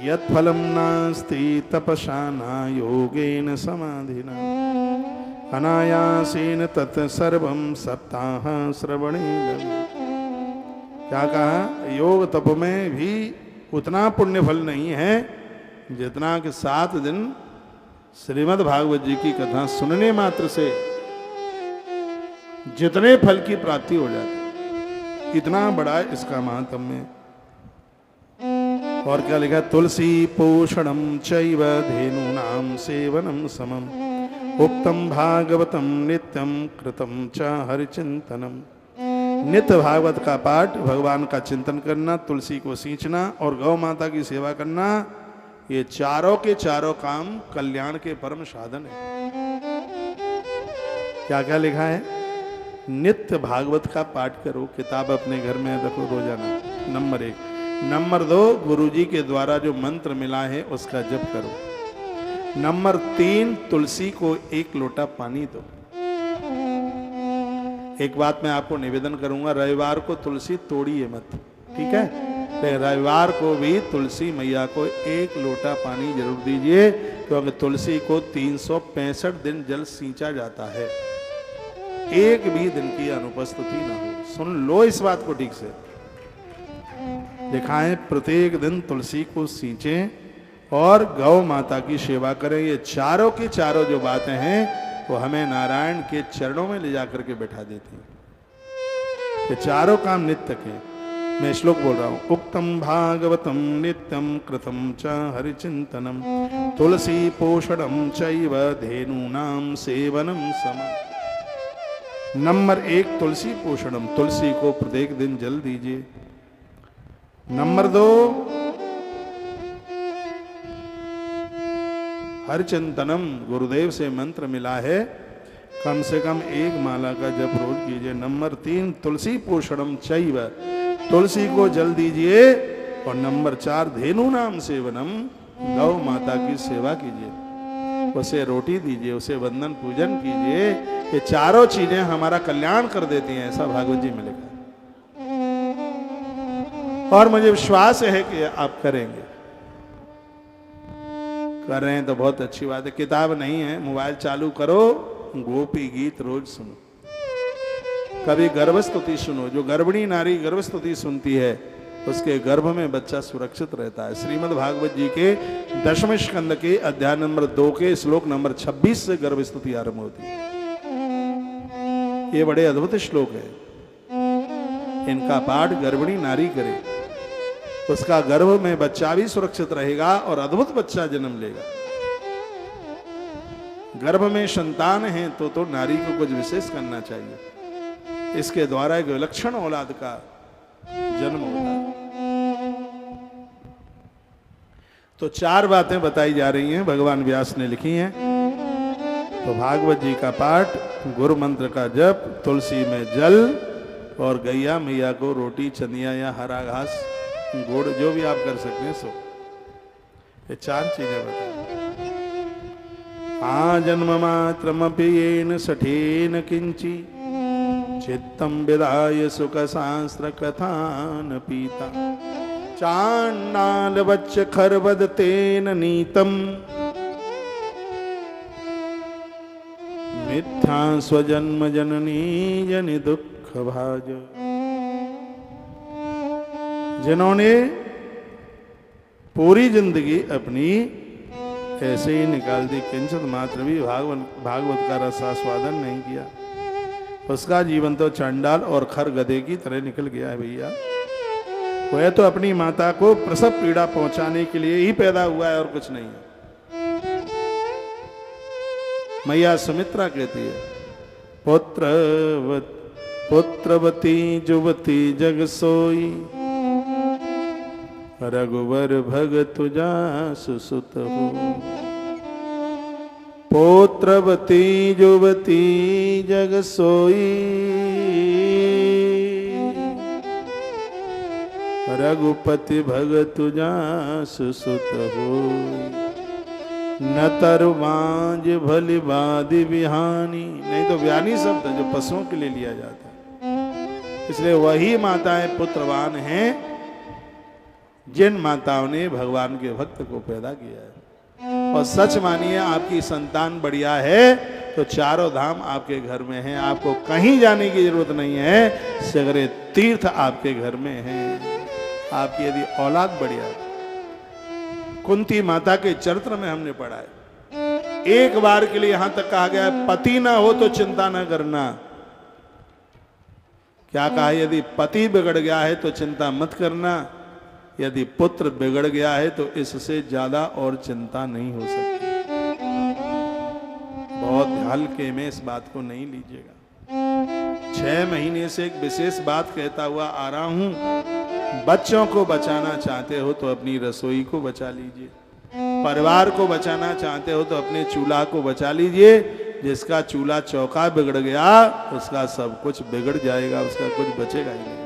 यत्फलं नास्ति तपसा न योगेन समाधिना अनायासेन तत्सर्वं सप्ताह श्रवणेन। क्या कहा? योग तप में भी उतना पुण्य फल नहीं है जितना कि 7 दिन श्रीमद् भागवत जी की कथा सुनने मात्र से जितने फल की प्राप्ति हो जाती, इतना बड़ा इसका महात्म्य। और क्या लिखा? तुलसी पोषणम चैव धेनूनां सेवनम समम उक्तम भागवतम नित्यम कृतम च हरिचिंतनम। नित्य भागवत का पाठ, भगवान का चिंतन करना, तुलसी को सींचना और गौ माता की सेवा करना, ये चारों के चारों काम कल्याण के परम साधन है। क्या क्या लिखा है? नित्य भागवत का पाठ करो, किताब अपने घर में रखो रोजाना, नंबर 1। नंबर 2, गुरुजी के द्वारा जो मंत्र मिला है उसका जप करो। नंबर 3, तुलसी को 1 लोटा पानी दो। एक बात मैं आपको निवेदन करूंगा, रविवार को तुलसी तोड़िए मत, ठीक है? रविवार को भी तुलसी मैया को 1 लोटा पानी जरूर दीजिए, क्योंकि तुलसी को 365 दिन जल सींचा जाता है, एक भी दिन की अनुपस्थिति ना हो। सुन लो इस बात को ठीक से। दिखाएं, प्रत्येक दिन तुलसी को सींचें और गौ माता की सेवा करें। ये चारों की चारों जो बातें हैं वो हमें नारायण के चरणों में ले जाकर के बैठा देती हैं। ये चारों काम नित्य के। मैं श्लोक बोल रहा हूं। उक्तम भागवतम नित्यम कृतम च हरिचिंतनम तुलसी पोषणम चैव धेनूनां सेवनम समम। नंबर 1, तुलसी पोषणम, तुलसी को प्रत्येक दिन जल दीजिए। नंबर 2, हरिचिंतनम, गुरुदेव से मंत्र मिला है, कम से कम 1 माला का जप रोज कीजिए। नंबर 3, तुलसी पोषणम चैव, तुलसी को जल दीजिए। और नंबर 4, धेनूनां सेवनम, गौ माता की सेवा कीजिए, उसे रोटी दीजिए, उसे वंदन पूजन कीजिए। ये चारों चीजें हमारा कल्याण कर देती हैं, ऐसा भागवत जी में लिखा है। और मुझे विश्वास है कि आप करेंगे। कर रहे हैं तो बहुत अच्छी बात है। किताब नहीं है, मोबाइल चालू करो, गोपी गीत रोज सुनो, कभी गर्भस्तुति सुनो। जो गर्भिणी नारी गर्भस्तुति सुनती है उसके गर्भ में बच्चा सुरक्षित रहता है। श्रीमद् भागवत जी के 10वें स्कंद के अध्याय नंबर 2 के श्लोक नंबर 26 से गर्भस्तुति आरंभ होती है। ये बड़े अद्भुत श्लोक है। इनका पाठ गर्भिणी नारी करे, उसका गर्भ में बच्चा भी सुरक्षित रहेगा और अद्भुत बच्चा जन्म लेगा। गर्भ में संतान है तो नारी को कुछ विशेष करना चाहिए, इसके द्वारा एक विलक्षण औलाद का जन्म होता है। तो 4 बातें बताई जा रही हैं, भगवान व्यास ने लिखी हैं। तो भागवत जी का पाठ, गुरु मंत्र का जप, तुलसी में जल और गैया मैया को रोटी, चंदिया या हरा घास, गुड़, जो भी आप कर सकते हैं सो। ये 4 चीजें बताएं। आ जन्म मात्रमपि येन सठेन किंची चित्तम विदाय सुख शास्त्र कथान पीता चांडाल वच्च खरवद तेन नीतम मिथ्या स्वजन्म जननी जनि दुख भाज। जिन्होंने पूरी जिंदगी अपनी ऐसे ही निकाल दी, किंचित मात्र भी भागवत का रसास्वादन नहीं किया, उसका जीवन तो चंडाल और खर गधे की तरह निकल गया है भैया। वह तो अपनी माता को प्रसव पीड़ा पहुंचाने के लिए ही पैदा हुआ है और कुछ नहीं है। मैया सुमित्रा कहती है, पुत्रवती जुवती जग सोई रघुवर भगत जासु सुत हो। पुत्रवती जुवती जग सोई रघुपति भगत जासु सुत हो। न तरवांज भली बादी विहानी, नहीं तो व्यानी शब्द जो पशुओं के लिए लिया जाता है, इसलिए वही माताएं पुत्रवान हैं जिन माताओं ने भगवान के भक्त को पैदा किया है। और सच मानिए आपकी संतान बढ़िया है तो चारों धाम आपके घर में हैं, आपको कहीं जाने की जरूरत नहीं है, सगरे तीर्थ आपके घर में हैं। आपकी यदि औलाद बढ़िया है, कुंती माता के चरित्र में हमने पढ़ा है, एक बार के लिए यहां तक कहा गया है पति ना हो तो चिंता ना करना। क्या कहा? यदि पति बिगड़ गया है तो चिंता मत करना, यदि पुत्र बिगड़ गया है तो इससे ज्यादा और चिंता नहीं हो सकती। बहुत हल्के में इस बात को नहीं लीजिएगा। 6 महीने से एक विशेष बात कहता हुआ आ रहा हूं, बच्चों को बचाना चाहते हो तो अपनी रसोई को बचा लीजिए, परिवार को बचाना चाहते हो तो अपने चूल्हा को बचा लीजिए। जिसका चूल्हा चौका बिगड़ गया उसका सब कुछ बिगड़ जाएगा, उसका कुछ बचेगा ही नहीं।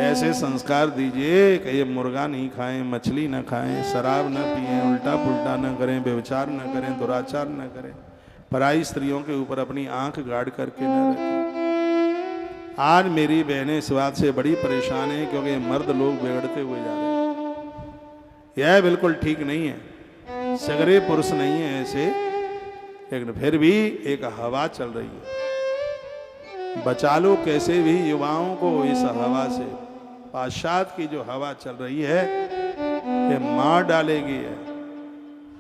ऐसे संस्कार दीजिए कि ये मुर्गा नहीं खाएं, मछली ना खाएं, शराब ना पिएं, उल्टा पुल्टा ना करें, व्यभिचार ना करें, दुराचार ना करें, पराई स्त्रियों के ऊपर अपनी आंख गाड़ करके न रखें। आज मेरी बहनें इस बात से बड़ी परेशान हैं क्योंकि मर्द लोग बिगड़ते हुए जा रहे हैं। यह बिल्कुल ठीक नहीं है, सगरे पुरुष नहीं है ऐसे, लेकिन फिर भी एक हवा चल रही है। बचा लो कैसे भी युवाओं को इस हवा से। पाश्चात्य की जो हवा चल रही है ये मार डालेगी है।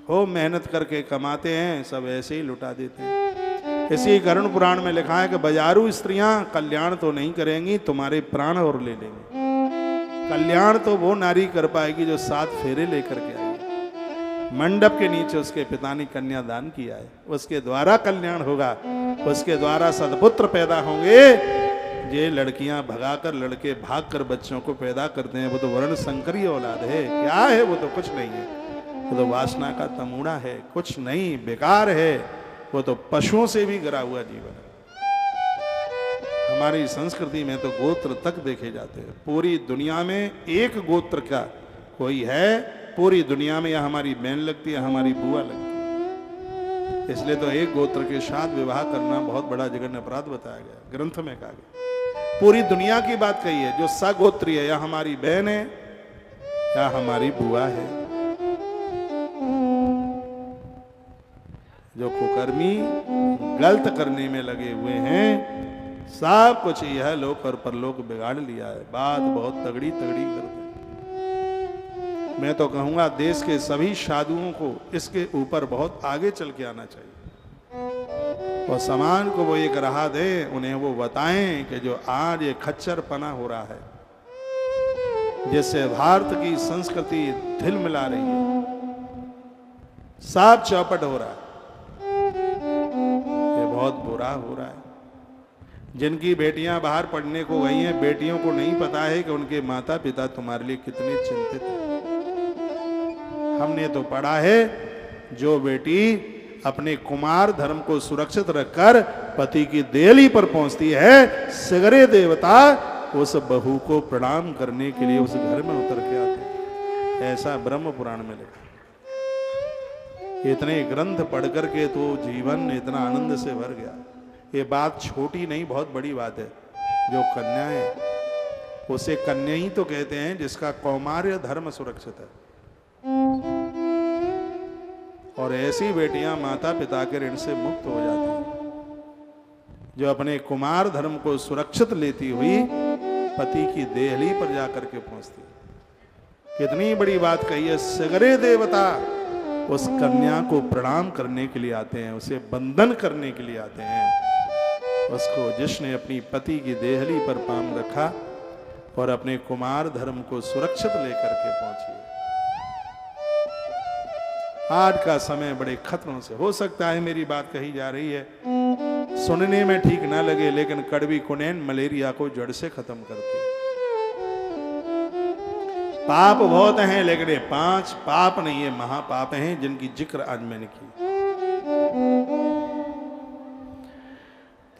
हो मेहनत करके कमाते हैं, सब ऐसे ही लुटा देते हैं। इसी कर्ण पुराण में लिखा है कि बाजारू स्त्रियां कल्याण तो नहीं करेंगी, तुम्हारे प्राण और ले लेंगी। कल्याण तो वो नारी कर पाएगी जो 7 फेरे लेकर के आई, मंडप के नीचे उसके पिता ने कन्यादान किया है, उसके द्वारा कल्याण होगा, उसके द्वारा सदपुत्र पैदा होंगे। ये लड़कियां भगाकर, लड़के भागकर बच्चों को पैदा करते हैं, वो तो वर्ण संकरी औलाद है। क्या है वो? तो कुछ नहीं है, वो तो वासना का तमूड़ा है, कुछ नहीं, बेकार है। वो तो पशुओं से भी गिरा हुआ जीवन है। हमारी संस्कृति में तो गोत्र तक देखे जाते हैं। पूरी दुनिया में एक गोत्र का कोई है, पूरी दुनिया में, या हमारी बहन लगती है, हमारी बुआ लगती है। इसलिए तो एक गोत्र के साथ विवाह करना बहुत बड़ा जघन्य अपराध बताया गया, ग्रंथ में कहा गया। पूरी दुनिया की बात कही है, जो सगोत्रीय है, या हमारी बहन है या हमारी बुआ है। जो कुकर्मी गलत करने में लगे हुए हैं, सब कुछ यह लोक और परलोक बिगाड़ लिया है। बात बहुत तगड़ी तगड़ी करते हैं। मैं तो कहूंगा देश के सभी साधुओं को इसके ऊपर बहुत आगे चल के आना चाहिए और समाज को वो एक राह दे, उन्हें वो बताएं कि जो आज ये खच्चरपना हो रहा है, जिससे भारत की संस्कृति ढिल मिला रही है, साफ चौपट हो रहा है, ये बहुत बुरा हो रहा है। जिनकी बेटियां बाहर पढ़ने को गई हैं, बेटियों को नहीं पता है कि उनके माता पिता तुम्हारे लिए कितने चिंतित हैं। हमने तो पढ़ा है, जो बेटी अपने कुमार धर्म को सुरक्षित रखकर पति की देहली पर पहुंचती है, सगरे देवता उस बहू को प्रणाम करने के लिए उस घर में उतर के आते। ऐसा ब्रह्म पुराण में लिखा। इतने ग्रंथ पढ़ करके तो जीवन इतना आनंद से भर गया। ये बात छोटी नहीं, बहुत बड़ी बात है। जो कन्या है उसे कन्या ही तो कहते हैं जिसका कौमार्य धर्म सुरक्षित है। और ऐसी बेटियां माता पिता के ऋण से मुक्त हो जाती हैं, जो अपने कुमार धर्म को सुरक्षित लेती हुई पति की देहली पर जाकर के पहुंचती। कितनी बड़ी बात कही है। सगरे देवता उस कन्या को प्रणाम करने के लिए आते हैं, उसे बंधन करने के लिए आते हैं। उसको जिसने अपनी पति की देहली पर पांव रखा और अपने कुमार धर्म को सुरक्षित लेकर के पहुंची। आज का समय बड़े खतरों से, हो सकता है मेरी बात कही जा रही है, सुनने में ठीक ना लगे, लेकिन कड़वी कुनैन मलेरिया को जड़ से खत्म करती है। पाप बहुत हैं, लेकिन ये 5 पाप नहीं, ये महापाप हैं जिनकी जिक्र आज मैंने की।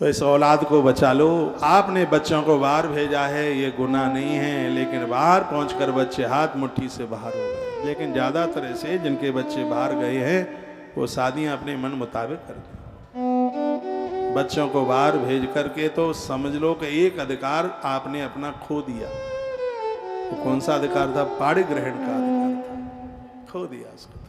तो इस औलाद को बचा लो। आपने बच्चों को बाहर भेजा है, ये गुनाह नहीं है, लेकिन बाहर पहुंचकर बच्चे हाथ मुट्ठी से बाहर हो गए। लेकिन ज्यादातर ऐसे जिनके बच्चे बाहर गए हैं, वो शादियां अपने मन मुताबिक करते हैं। बच्चों को बाहर भेज करके तो समझ लो कि एक अधिकार आपने अपना खो दिया। वो कौन सा अधिकार था? पाणी ग्रहण का अधिकार था, खो दिया उसको।